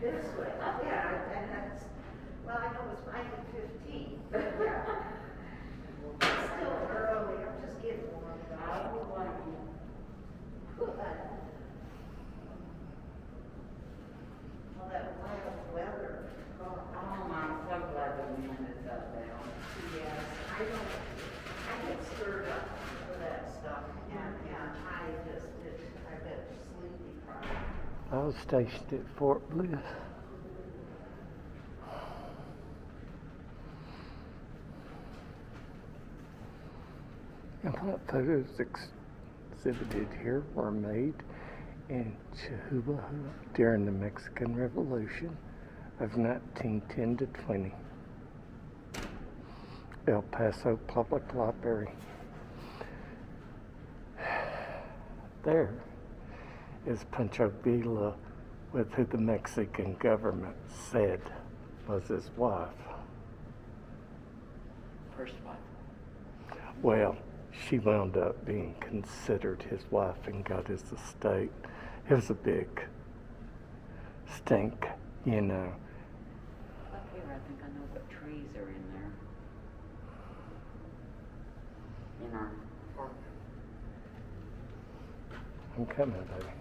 this way, yeah, and that's, well, I know it's 1915, but yeah. It's still early, I'm just getting warmed up. I would like you. Well, that wild weather. Oh, I'm so glad the wind is up now. Yes, I get stirred up for that stuff, and I bet sleepy probably. I was stationed at Fort Bliss. And what photos exhibited here were made in Chihuahua during the Mexican Revolution of 1910 to 20. El Paso Public Library. There is Pancho Villa with who the Mexican government said was his wife. First wife. Well, she wound up being considered his wife and got his estate. It was a big stink, you know. Up here, I think I know what trees are in there. In our park. I'm coming, baby.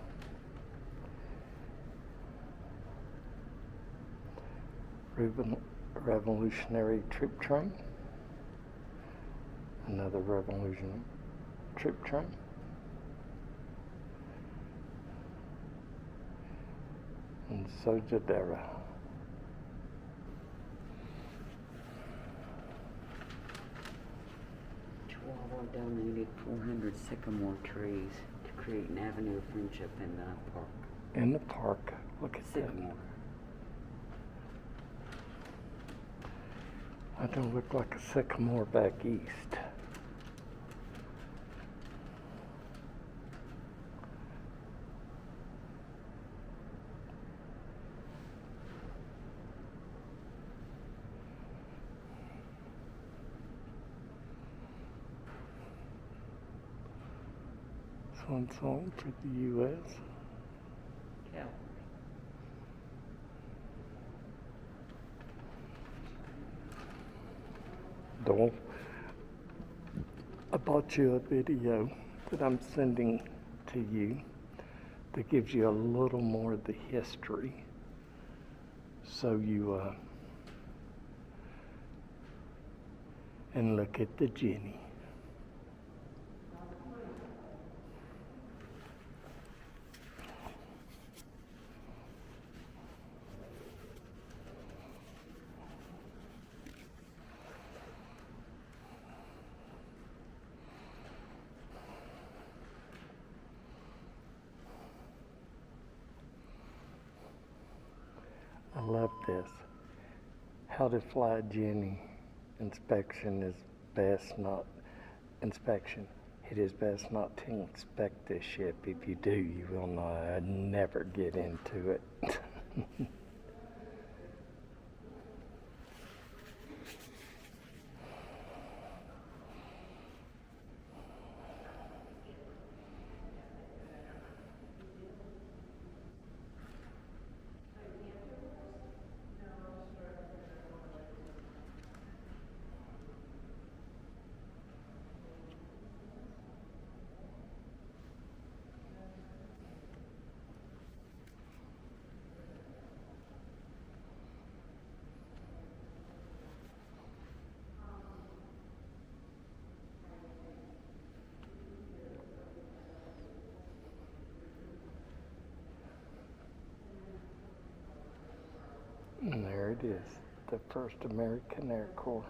Revolutionary troop train. Another revolutionary troop train. And so did Dara. Chihuahua donated 400 sycamore trees to create an avenue of friendship in the park. In the park, look at Sycamore. that. I don't look like a sycamore back east. Swan song for the U.S. Yeah. Dole, I bought you a video that I'm sending to you that gives you a little more of the history, so you and look at the Jenny. I love this. How to fly Jenny. Inspection is best not inspection. It is best not to inspect this ship. If you do, you will not never get into it. And there it is, the 1st American Air Corps,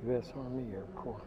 U.S. Army Air Corps.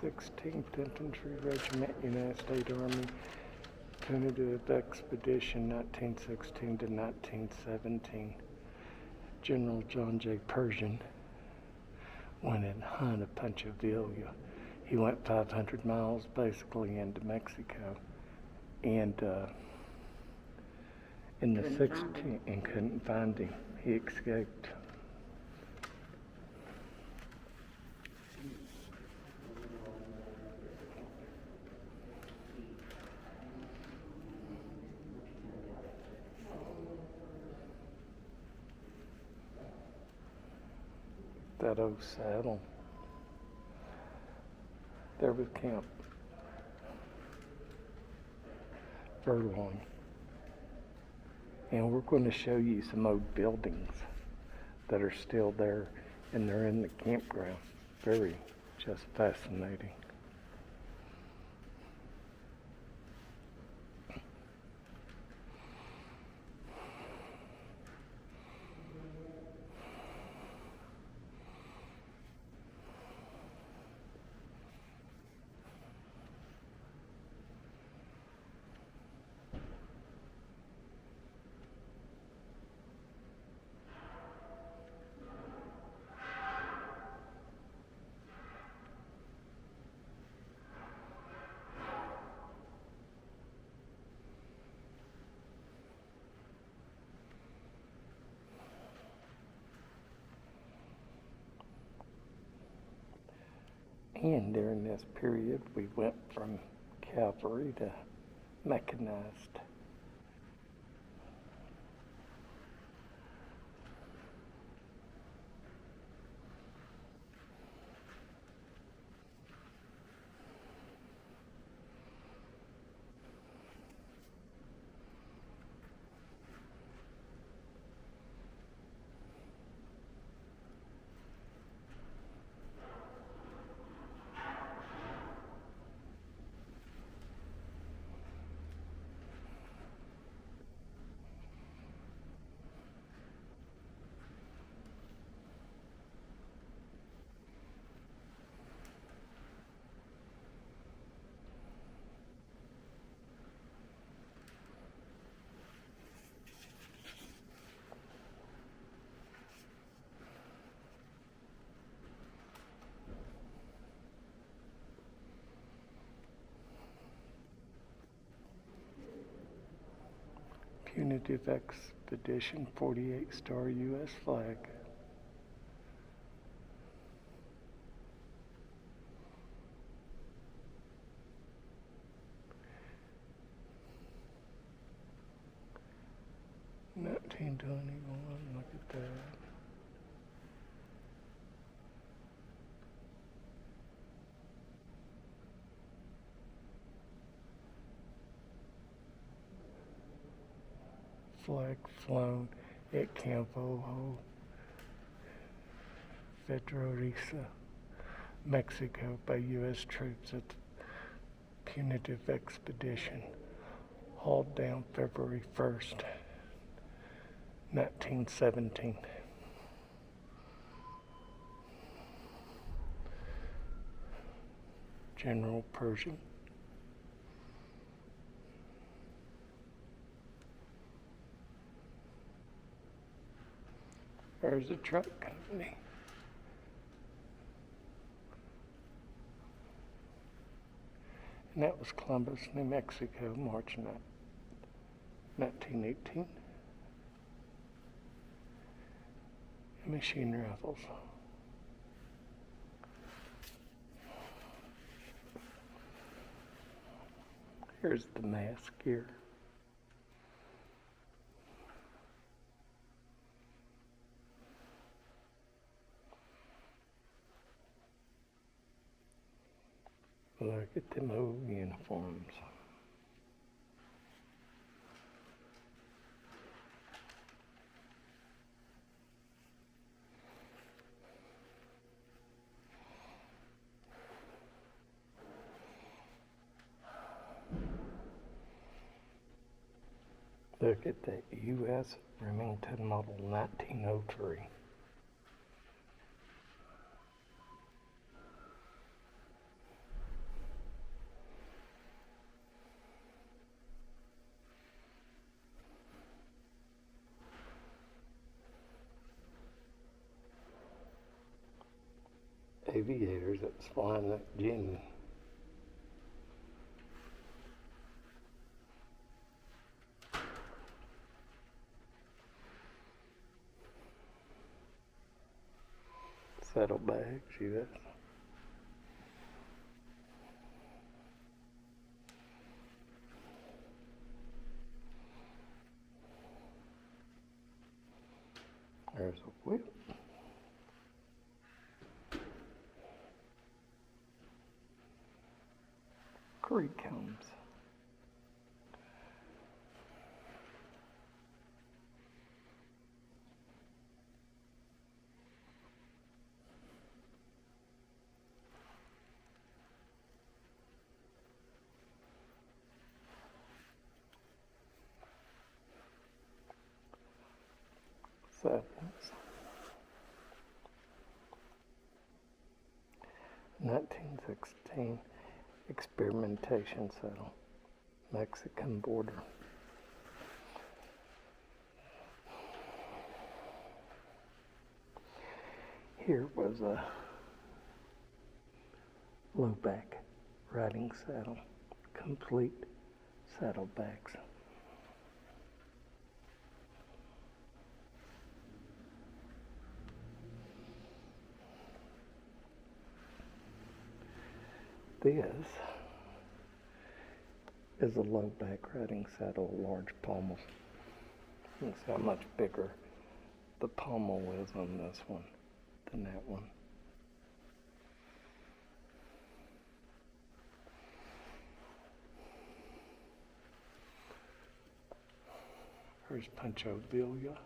16th Infantry Regiment, United States Army, Punitive Expedition 1916 to 1917. General John J. Pershing went in hunt of Pancho Villa. He went 500 miles basically into Mexico, and in the Couldn't find 16th, and couldn't find him. He escaped. That old saddle. There was Camp Furlong. And we're going to show you some old buildings that are still there, and they're in the campground. Very just fascinating. And during this period, we went from cavalry to mechanized. Punitive Expedition 48-star U.S. flag. $19.21, look at that. Flag flown at Campo Federica, Mexico by U.S. troops at the Punitive Expedition, hauled down February 1st, 1917. General Pershing. There's a truck company. And that was Columbus, New Mexico, March 9, 1918. Machine rifles. Here's the mask here. Look at them old uniforms. Look at the U.S. Remington Model 1903. aviators that was flying that Jenny. Saddlebags, yes. There's a whip. Creek comes. Saddles. 1916 experimentation saddle, Mexican border. Here was a low back riding saddle, complete saddlebags. This is a low back riding saddle, large pommels. You can see how much bigger the pommel is on this one than that one. Here's Pancho Villa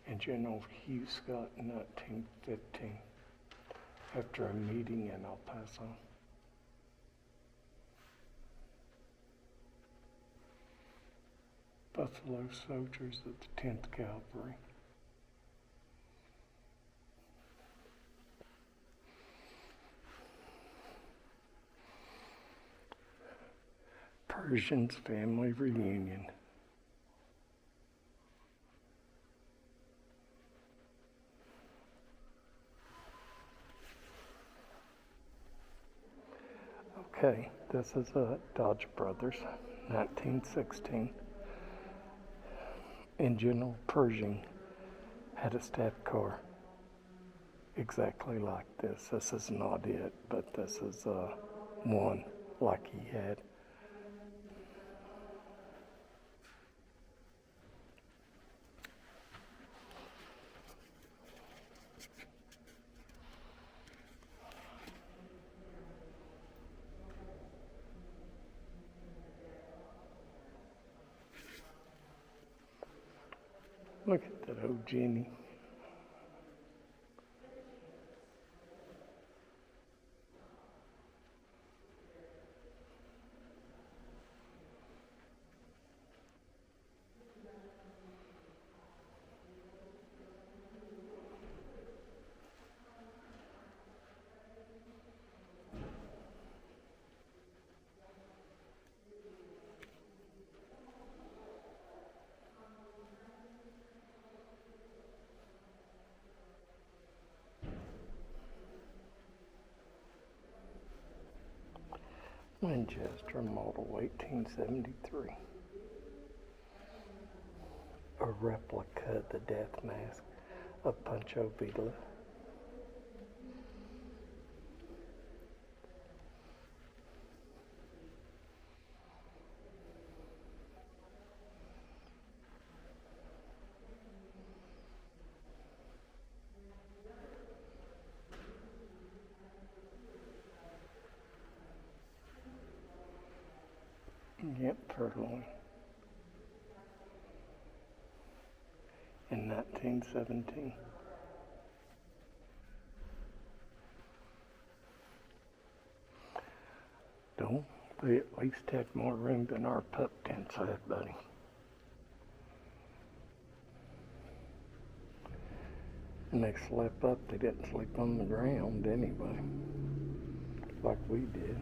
and General Hugh Scott in 1915 after a meeting in El Paso. Buffalo soldiers of the 10th Cavalry. Persian's family reunion. Okay, this is a Dodge Brothers, 1916. And General Pershing had a staff car exactly like this. This is not it, but this is one like he had. Look at that old Jenny. Winchester Model 1873. A replica of the death mask of Pancho Villa. Yep, Purloin. In 1917. Don't they at least had more room than our pup tents had, buddy? And they slept up, they didn't sleep on the ground anyway, like we did.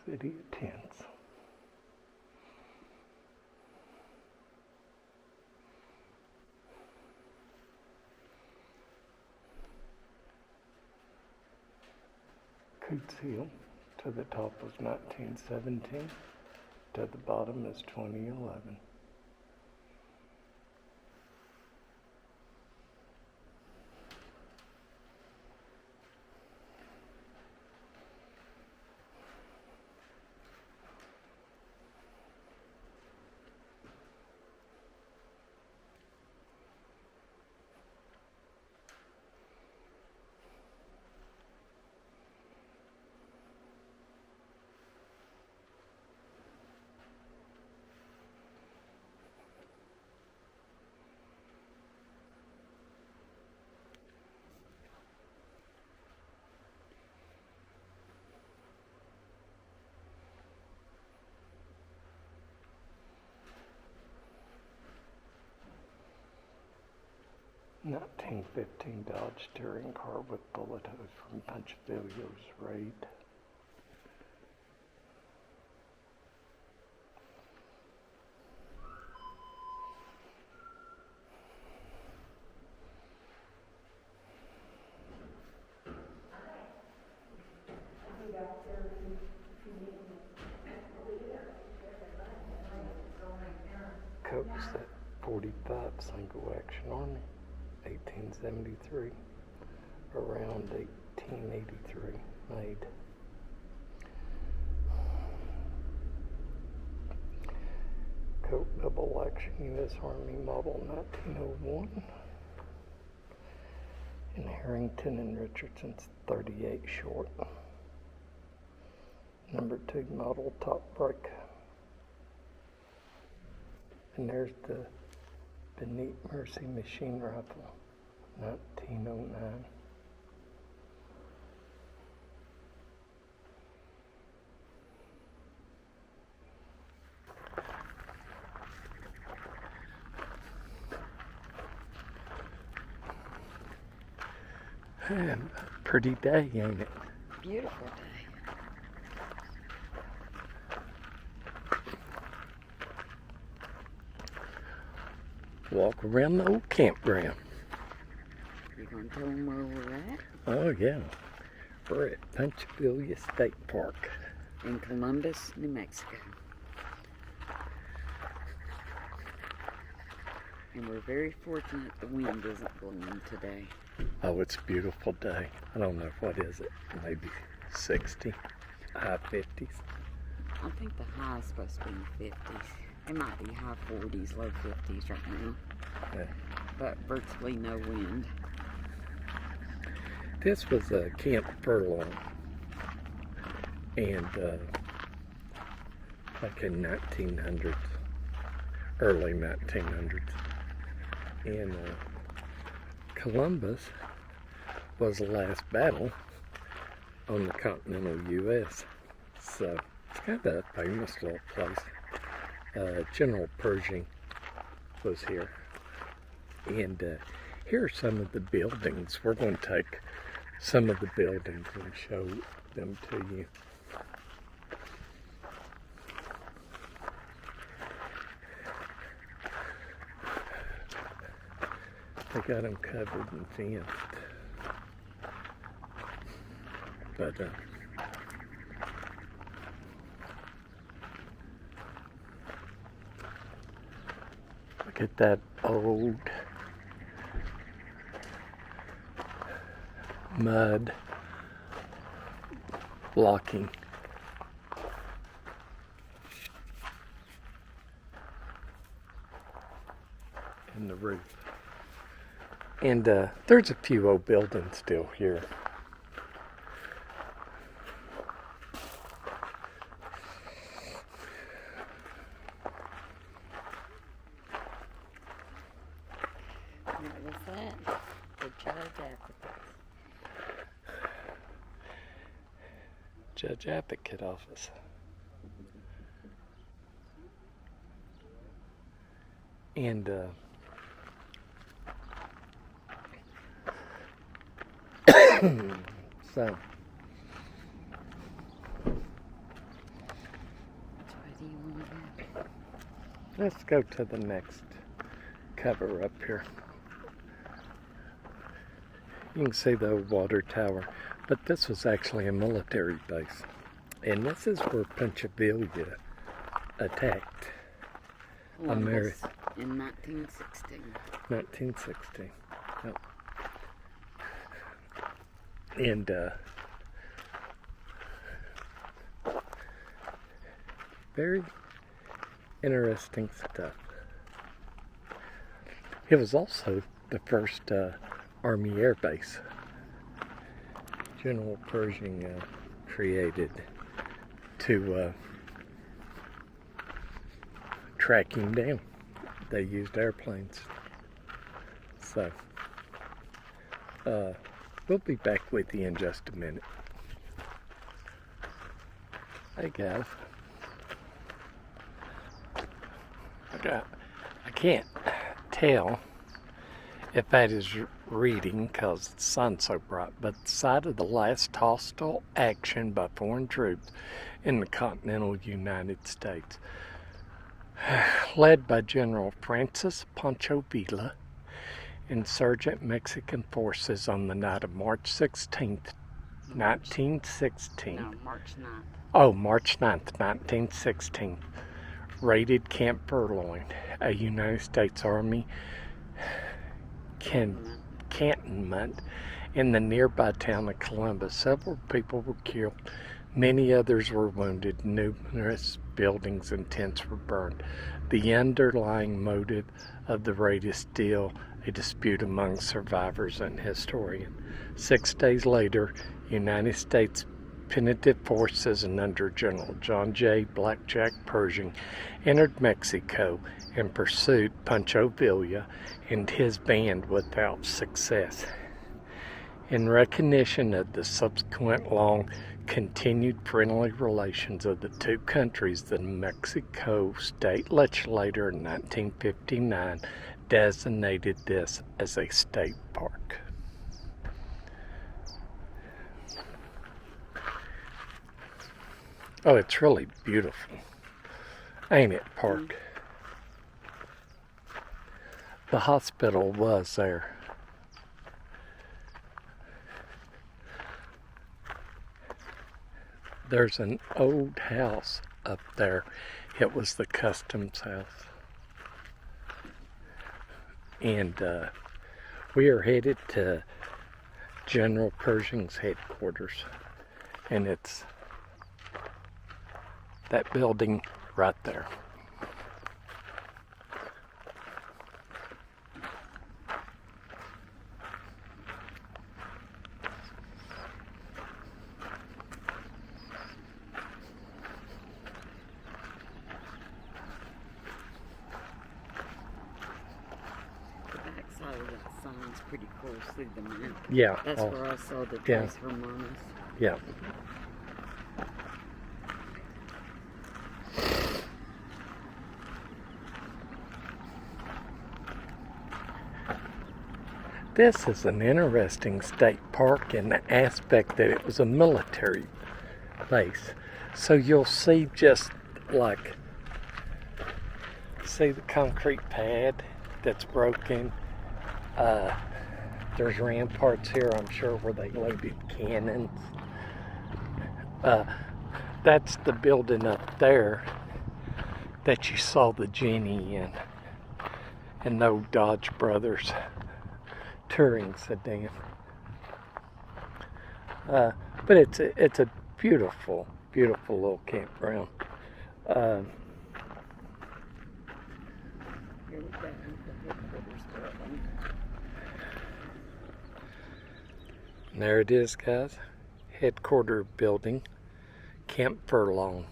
City of Tents. Coots Hill to the top was 1917, to the bottom is 2011. (1915) Dodge touring car with bullet hose from Pancho raid. Coach set 45 single action Army, 1873, around 1883 made. Coat double action U.S. Army model 1901. And Harrington and Richardson's 38 short. Number 2 model top brake. And there's the Beneath Mercy machine rifle, 1909. Pretty day, ain't it? Beautiful day. Walk around the old campground. You gonna tell them where we're at? Oh yeah, we're at Pancho State Park. In Columbus, New Mexico. And we're very fortunate the wind isn't blowing today. Oh, it's a beautiful day. I don't know, what is it? Maybe 60, high 50s. I think the high is supposed to be in the 50s. It might be high 40s, low 50s right now. Yeah. But virtually no wind. This was a Camp Furlong. And like in 1900s, early 1900s. And Columbus was the last battle on the continental U.S. So it's kind of a famous little place. General Pershing was here. And here are some of the buildings. We're going to take some of the buildings and show them to you. They got them covered and fenced. But look at that old mud blocking. In the roof. And there's a few old buildings still here. What was that? The Judge Advocate office. And so Let's go to the next cover up here. You can see the old water tower, but this was actually a military base. And this is where Pancho attacked Columbus in 1916. 1916. Yep. And very interesting stuff. It was also the first Army Air Base General Pershing created to track him down. They used airplanes. So, we'll be back with you in just a minute. Hey guys. I can't tell if that is reading because the sun's so bright, but the site of the last hostile action by foreign troops in the continental United States, led by General Francis Pancho Villa, insurgent Mexican forces on the night of March 16th, 1916. No, March 9th. Oh, March 9th, 1916. Raided Camp Purloin, a United States Army cantonment in the nearby town of Columbus. Several people were killed, many others were wounded, numerous buildings and tents were burned. The underlying motive of the raid is still a dispute among survivors and historians. 6 days later, United States punitive forces and under General John J. Blackjack Pershing entered Mexico and pursued Pancho Villa and his band without success. In recognition of the subsequent long continued friendly relations of the two countries, the Mexico State Legislature in 1959 designated this as a state park. Oh, it's really beautiful, ain't it, Park? The hospital was there. There's an old house up there. It was the customs house. And we are headed to General Pershing's headquarters. And it's that building right there. Backside of that sign's pretty cool. See the map? Yeah. That's where I saw the Yeah. Tres Hermanos. Yeah. This is an interesting state park in the aspect that it was a military base. So you'll see just like, see the concrete pad that's broken. There's ramparts here, I'm sure, where they loaded cannons. That's the building up there that you saw the Jenny in, and the old Dodge Brothers touring sedan. But it's a beautiful, beautiful little campground. Here we go, the headquarters building. And there it is, guys. Headquarter building, Camp Furlong.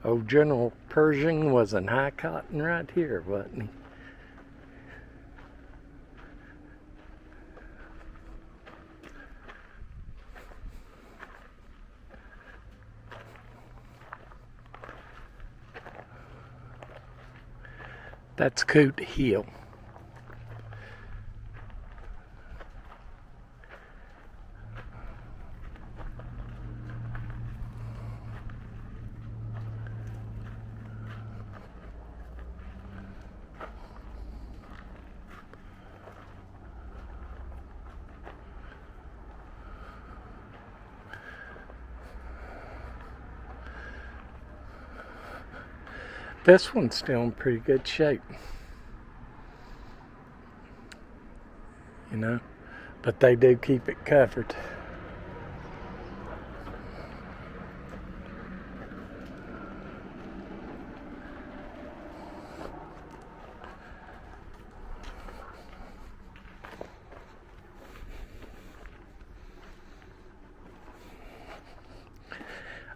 Old General Pershing was in high cotton right here, wasn't he? That's Coot Hill. This one's still in pretty good shape, you know, but they do keep it covered.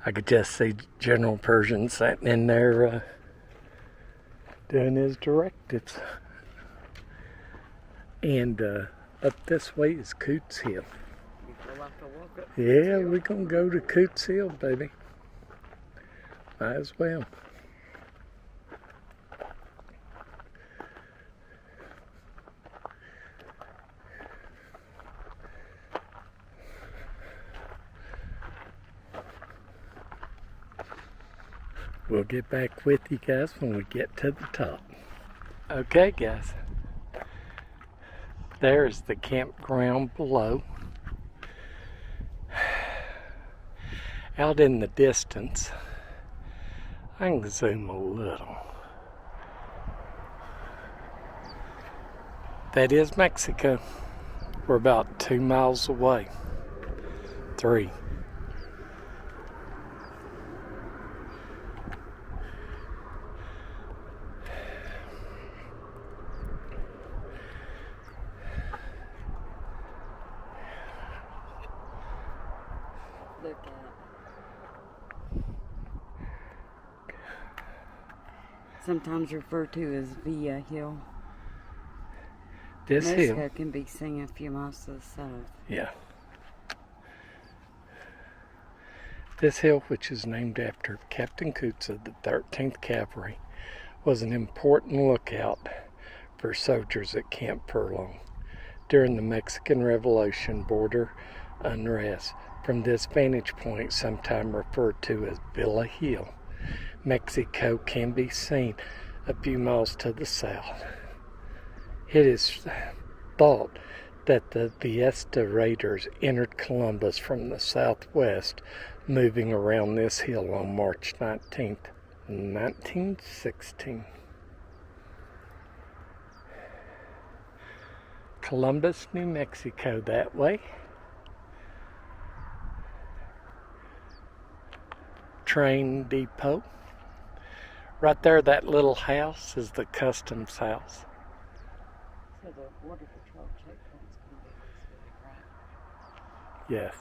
I could just see General Persian sitting in there doing his directives. And up this way is Coots Hill. Yeah, we're gonna go to Coots Hill, baby. Might as well. We'll get back with you guys when we get to the top. Okay, guys. There's the campground below. Out in the distance, I can zoom a little. That is Mexico. We're about 2 miles away. 3. Look at sometimes referred to as Villa Hill. This Mexico hill can be seen a few miles to the south. Yeah. This hill, which is named after Captain Coots of the 13th Cavalry, was an important lookout for soldiers at Camp Furlong during the Mexican Revolution border unrest. From this vantage point, sometimes referred to as Villa Hill, Mexico can be seen a few miles to the south. It is thought that the Fiesta Raiders entered Columbus from the southwest, moving around this hill on March 19th, 1916. Columbus, New Mexico that way. Train depot. Right there, that little house is the customs house. So the border patrol checkpoint's going to be this way, right? Yes.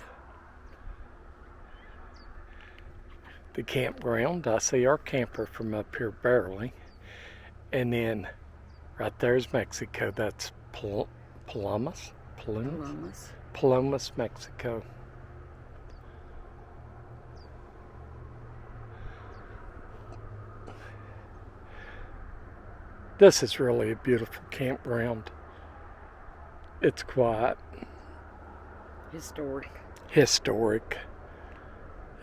The campground, I see our camper from up here barely. And then right there's Mexico. That's Palomas, Mexico. This is really a beautiful campground. It's quiet. Historic.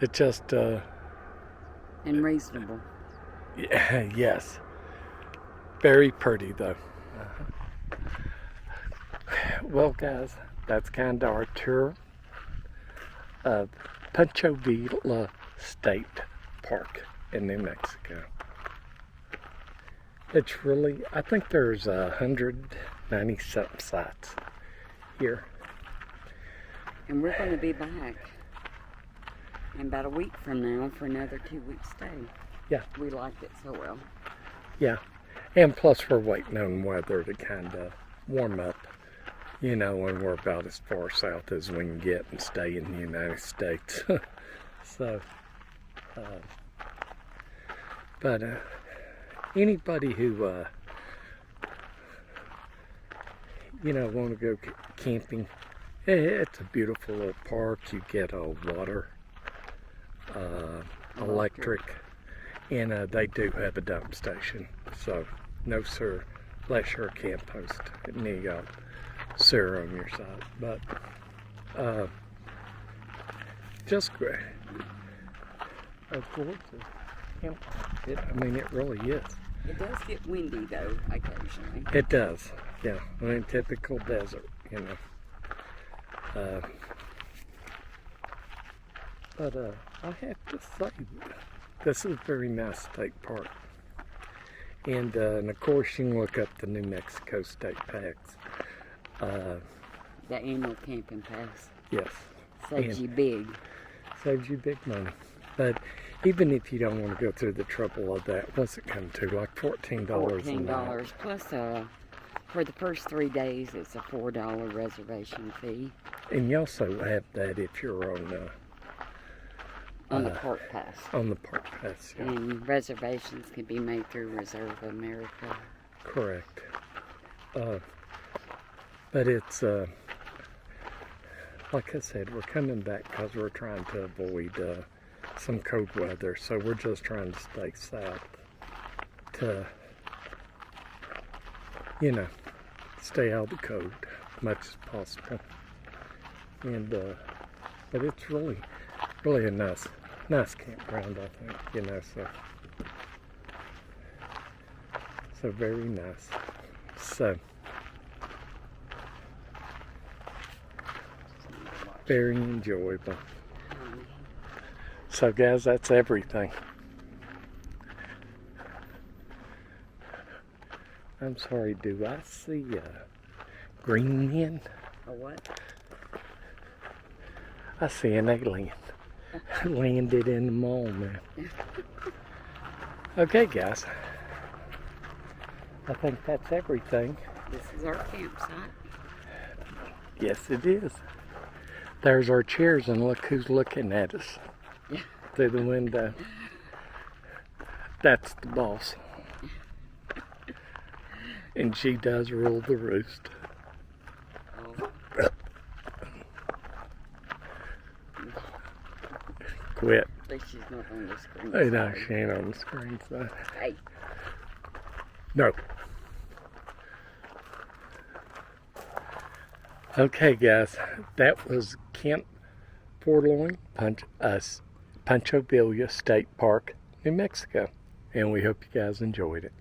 It just and reasonable. Yeah, yes. Very pretty though. Well, guys, that's kind of our tour of Pancho Villa State Park in New Mexico. It's really, I think there's 190-something sites here. And we're going to be back in about a week from now for another 2-week stay. Yeah. We liked it so well. Yeah. And plus we're waiting on weather to kind of warm up, you know, and we're about as far south as we can get and stay in the United States. So, but anybody who, you know, want to go camping, it's a beautiful little park. You get water, electric, and they do have a dump station. So No, sir. Bless your camp host. And you got Sarah on your side. But, just great. Of course, I mean, it really is. It does get windy though, occasionally. It does, yeah. I mean, typical desert, you know. But I have to say, this is a very nice state park. And of course, you can look up the New Mexico State Packs. The annual camping pass Yes. saves And you big. saves you big money. But even if you don't want to go through the trouble of that, what's it come to? Like $14 a night. $14 plus for the first 3 days it's a $4 reservation fee And you also have that if you're on the park pass. on the park pass. Yeah. And reservations can be made through Reserve America. Correct. But it's, like I said, we're coming back because we're trying to avoid some cold weather. So we're just trying to stay south to, you know, stay out of the cold as much as possible. And, but it's really a nice campground, I think, you know, so very nice. So, very enjoyable. So guys, that's everything. I'm sorry, do I see green men? A what? I see an alien. Landed in the mall, man. Okay, guys. I think that's everything. This is our campsite. Yes, it is. There's our chairs, and look who's looking at us through the window. That's the boss. And she does rule the roost. Oh. Quit. At least she's not on the screen. Hey, no, she ain't on the screen side. Hey. No. Okay, guys, that was Camp Forlorn, Pancho Villa State Park, New Mexico. And we hope you guys enjoyed it.